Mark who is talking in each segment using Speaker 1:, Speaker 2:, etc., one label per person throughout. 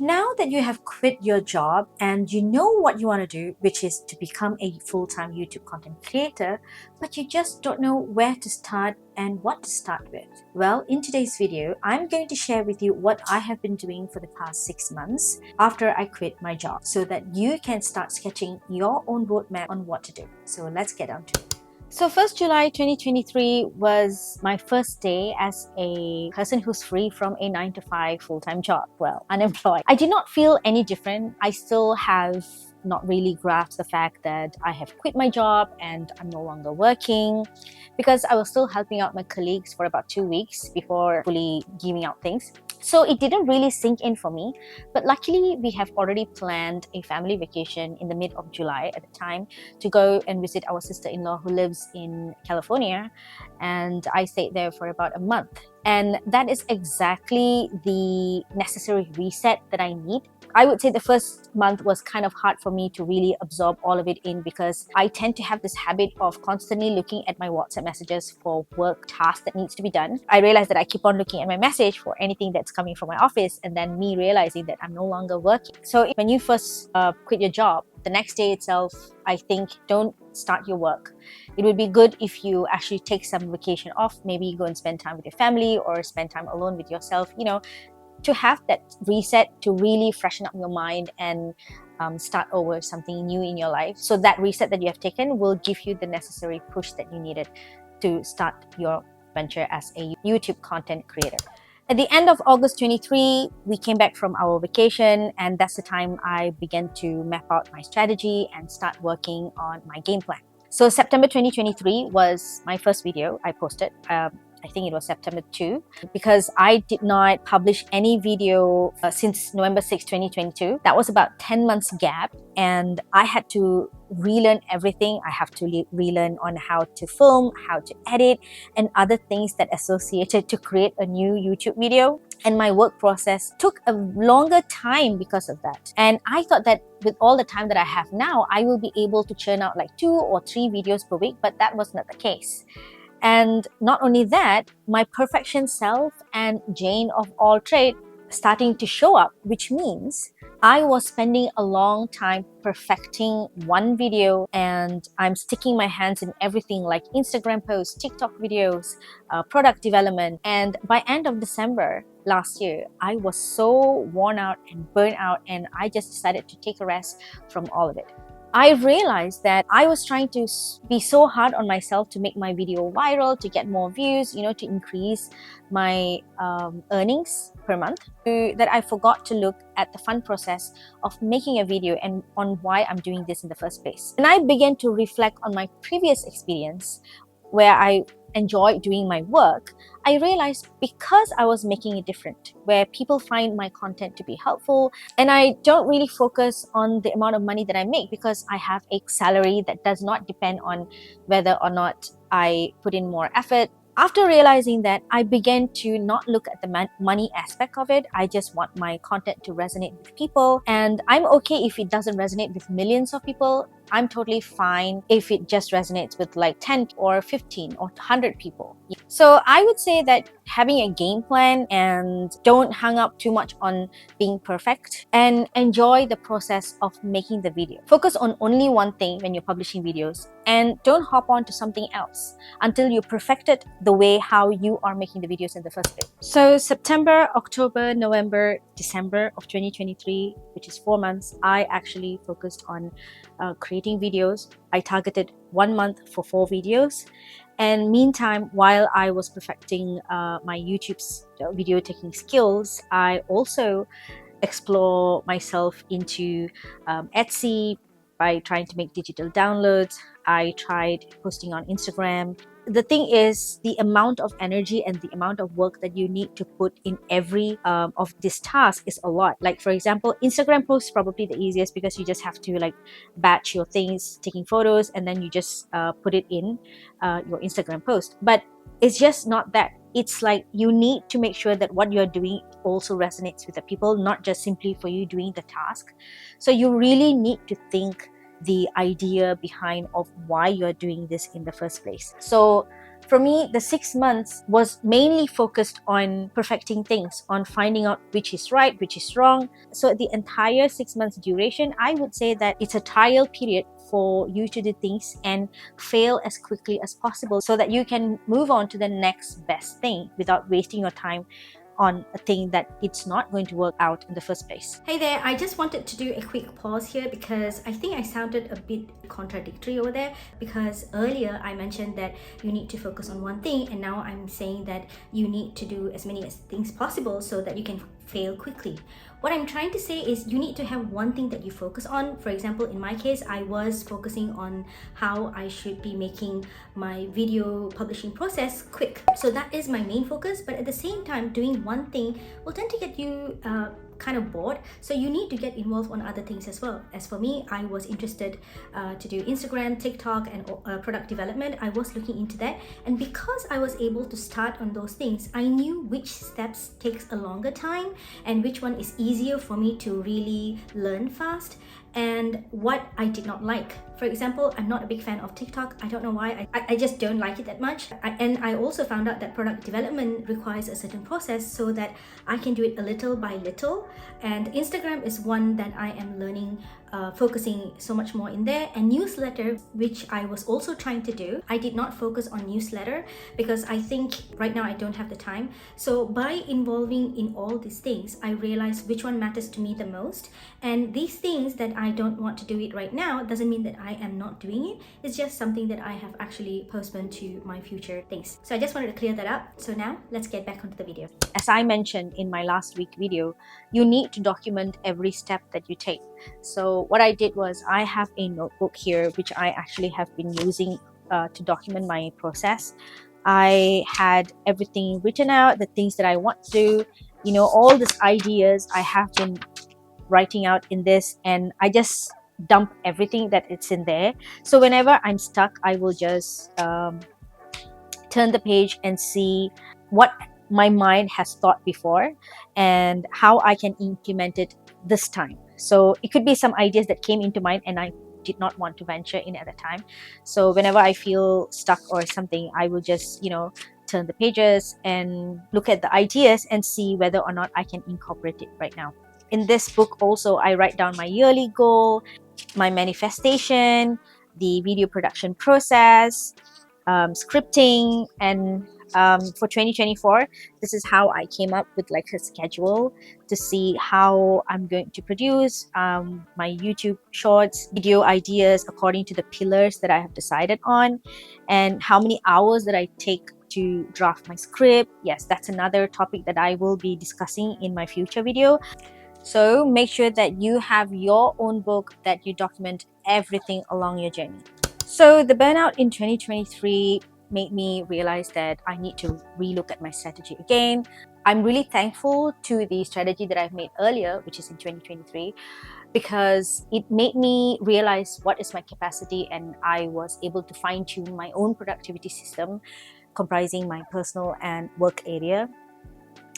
Speaker 1: Now that you have quit your job and you know what you want to do, which is to become a full-time YouTube content creator, but you just don't know where to start and what to start with. Well, in today's video, I'm going to share with you what I have been doing for the past 6 months after I quit my job so that you can start sketching your own roadmap on what to do. So let's get on to it. So 1st July 2023 was my first day as a person who's free from a 9-to-5 full-time job, well, unemployed. I did not feel any different. I still have not really grasped the fact that I have quit my job and I'm no longer working, because I was still helping out my colleagues for about 2 weeks before fully giving out things. So it didn't really sink in for me, but luckily we have already planned a family vacation in the mid of July at the time to go and visit our sister-in-law who lives in California, and I stayed there for about a month. And that is exactly the necessary reset that I need. I would say the first month was kind of hard for me to really absorb all of it in, because I tend to have this habit of constantly looking at my WhatsApp messages for work tasks that needs to be done. I realized that I keep on looking at my message for anything that's coming from my office, and then me realizing that I'm no longer working. So when you first quit your job, the next day itself, I think, don't start your work. It would be good if you actually take some vacation off, maybe go and spend time with your family or spend time alone with yourself, to have that reset, to really freshen up your mind and start over something new in your life. So that reset that you have taken will give you the necessary push that you needed to start your venture as a YouTube content creator. At the end of August 23, we came back from our vacation, and that's the time I began to map out my strategy and start working on my game plan. So September 2023 was my first video I posted. I think it was September 2, because I did not publish any video since November 6, 2022. That was about 10 months gap, and I had to relearn everything. I have to relearn on how to film, how to edit, and other things that associated to create a new YouTube video. And my work process took a longer time because of that. And I thought that with all the time that I have now, I will be able to churn out like 2 or 3 videos per week, but that was not the case. And not only that, my perfection self and Jane of all trade starting to show up, which means I was spending a long time perfecting one video, and I'm sticking my hands in everything like Instagram posts, TikTok videos, product development. And by end of December last year, I was so worn out and burnt out, and I just decided to take a rest from all of it. I realized that I was trying to be so hard on myself to make my video viral, to get more views, to increase my earnings per month, that I forgot to look at the fun process of making a video and on why I'm doing this in the first place. And I began to reflect on my previous experience where I enjoyed doing my work. I realized because I was making it different, where people find my content to be helpful, and I don't really focus on the amount of money that I make, because I have a salary that does not depend on whether or not I put in more effort. After realizing that, I began to not look at the money aspect of it. I just want my content to resonate with people, and I'm okay if it doesn't resonate with millions of people. I'm totally fine if it just resonates with like 10 or 15 or 100 people. So I would say that having a game plan, and don't hang up too much on being perfect, and enjoy the process of making the video. Focus on only one thing when you're publishing videos, and don't hop on to something else until you perfected the way how you are making the videos in the first place. So September, October, November, December of 2023, which is 4 months, I actually focused on creating videos. I targeted 1 month for 4 videos. And meantime, while I was perfecting my YouTube's video taking skills, I also explore myself into Etsy by trying to make digital downloads. I tried posting on Instagram. The thing is, the amount of energy and the amount of work that you need to put in every of this task is a lot. Like, for example, Instagram posts probably the easiest, because you just have to like batch your things, taking photos, and then you just put it in your Instagram post. But it's just not that. It's like you need to make sure that what you're doing also resonates with the people, not just simply for you doing the task. So you really need to think the idea behind of why you're doing this in the first place. So For me, the 6 months was mainly focused on perfecting things, on finding out which is right, which is wrong. So the entire 6 months duration, I would say that it's a trial period for you to do things and fail as quickly as possible so that you can move on to the next best thing without wasting your time on a thing that it's not going to work out in the first place. Hey there, I just wanted to do a quick pause here because I think I sounded a bit contradictory over there, because earlier I mentioned that you need to focus on one thing, and now I'm saying that you need to do as many things possible so that you can fail quickly. What I'm trying to say is you need to have one thing that you focus on. For example, in my case, I was focusing on how I should be making my video publishing process quick. So that is my main focus, but at the same time, doing one thing will tend to get you kind of bored, so you need to get involved on other things as well. As for me, I was interested to do Instagram, TikTok, and product development. I was looking into that, and because I was able to start on those things, I knew which steps takes a longer time and which one is easier for me to really learn fast, and what I did not like. For example, I'm not a big fan of TikTok. I don't know why. I just don't like it that much. And I also found out that product development requires a certain process so that I can do it a little by little. And Instagram is one that I am learning, focusing so much more in there. And newsletter, which I was also trying to do. I did not focus on newsletter because I think right now I don't have the time. So by involving in all these things, I realized which one matters to me the most. And these things that I don't want to do it right now doesn't mean that I am not doing it. It's just something that I have actually postponed to my future things. So I just wanted to clear that up. So now let's get back onto the video. As I mentioned in my last week video, you need to document every step that you take. So what I did was I have a notebook here, which I actually have been using to document my process. I had everything written out, the things that I want to do, all these ideas I have been writing out in this, and I just dump everything that it's in there. So whenever I'm stuck, I will just turn the page and see what my mind has thought before and how I can implement it this time. So it could be some ideas that came into mind and I did not want to venture in at the time. So whenever I feel stuck or something, I will just, turn the pages and look at the ideas and see whether or not I can incorporate it right now. In this book also, I write down my yearly goal, my manifestation, the video production process, scripting, and for 2024, this is how I came up with like a schedule to see how I'm going to produce my YouTube shorts, video ideas according to the pillars that I have decided on, and how many hours that I take to draft my script. Yes, that's another topic that I will be discussing in my future video. So make sure that you have your own book that you document everything along your journey. So the burnout in 2023 made me realize that I need to relook at my strategy again. I'm really thankful to the strategy that I've made earlier, which is in 2023, because it made me realize what is my capacity, and I was able to fine-tune my own productivity system comprising my personal and work area.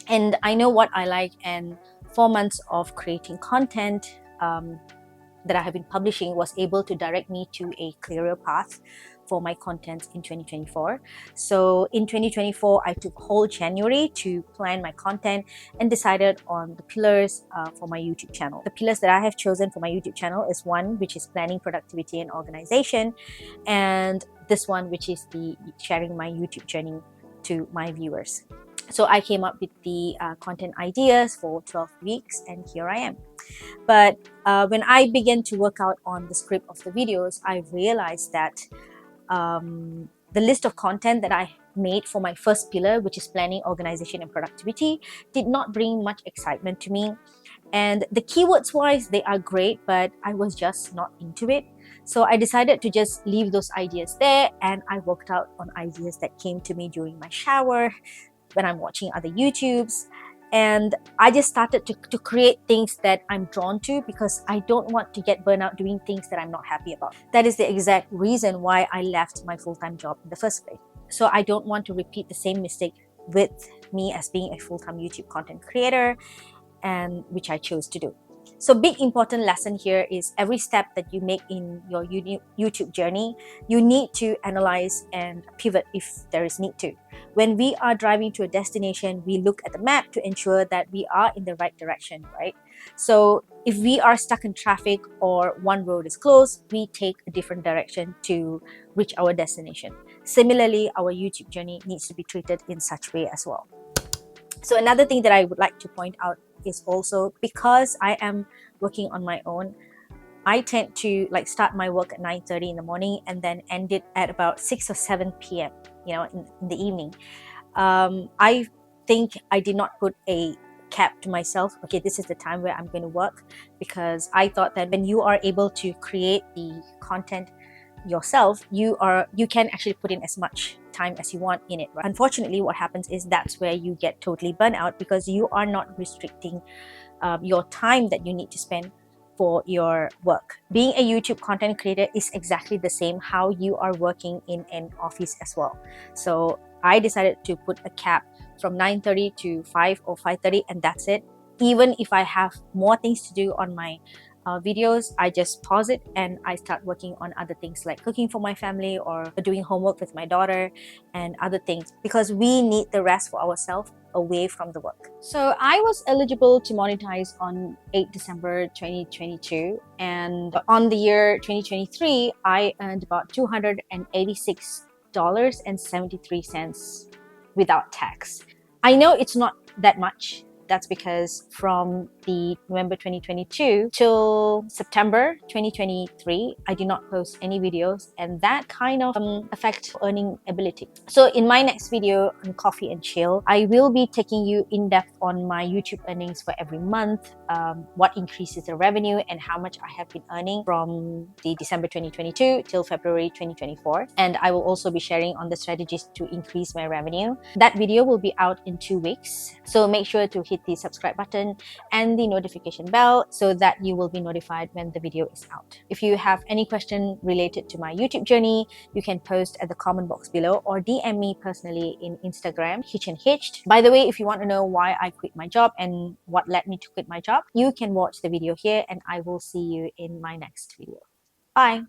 Speaker 1: And I know what I like, and 4 months of creating content that I have been publishing was able to direct me to a clearer path for my content in 2024. So in 2024, I took whole January to plan my content and decided on the pillars for my YouTube channel. The pillars that I have chosen for my YouTube channel is one, which is planning, productivity, and organization, and this one, which is the sharing my YouTube journey to my viewers. So I came up with the content ideas for 12 weeks, and here I am. But when I began to work out on the script of the videos, I realized that the list of content that I made for my first pillar, which is planning, organization, and productivity, did not bring much excitement to me. And the keywords wise, they are great, but I was just not into it. So I decided to just leave those ideas there, and I worked out on ideas that came to me during my shower, when I'm watching other YouTubes. And I just started to create things that I'm drawn to, because I don't want to get burnt out doing things that I'm not happy about. That is the exact reason why I left my full-time job in the first place. So I don't want to repeat the same mistake with me as being a full-time YouTube content creator, and which I chose to do. So big important lesson here is every step that you make in your YouTube journey, you need to analyze and pivot if there is need to. When we are driving to a destination, we look at the map to ensure that we are in the right direction, right? So if we are stuck in traffic or one road is closed, we take a different direction to reach our destination. Similarly, our YouTube journey needs to be treated in such way as well. So another thing that I would like to point out is also because I am working on my own, I tend to like start my work at 9:30 in the morning and then end it at about 6 or 7 p.m., in the evening. I think I did not put a cap to myself. Okay, this is the time where I'm going to work, because I thought that when you are able to create the content yourself, you can actually put in as much time as you want in it, right? Unfortunately, what happens is that's where you get totally burnt out, because you are not restricting your time that you need to spend for your work. Being a YouTube content creator is exactly the same how you are working in an office as well. So I decided to put a cap from 9:30 to 5 or 5:30, and that's it. Even if I have more things to do on my videos, I just pause it and I start working on other things like cooking for my family or doing homework with my daughter and other things, because we need the rest for ourselves away from the work. So I was eligible to monetize on 8 December 2022, and on the year 2023 I earned about $286.73 without tax. I know it's not that much. That's because from the November 2022 till September 2023, I did not post any videos, and that kind of affect earning ability. So in my next video on Coffee and Chill, I will be taking you in depth on my YouTube earnings for every month, what increases the revenue, and how much I have been earning from the December 2022 till February 2024. And I will also be sharing on the strategies to increase my revenue. That video will be out in 2 weeks. So make sure to hit the subscribe button and the notification bell so that you will be notified when the video is out. If you have any question related to my YouTube journey, you can post at the comment box below or DM me personally in Instagram, Hitch and Hitched. By the way, if you want to know why I quit my job and what led me to quit my job, you can watch the video here, and I will see you in my next video. Bye!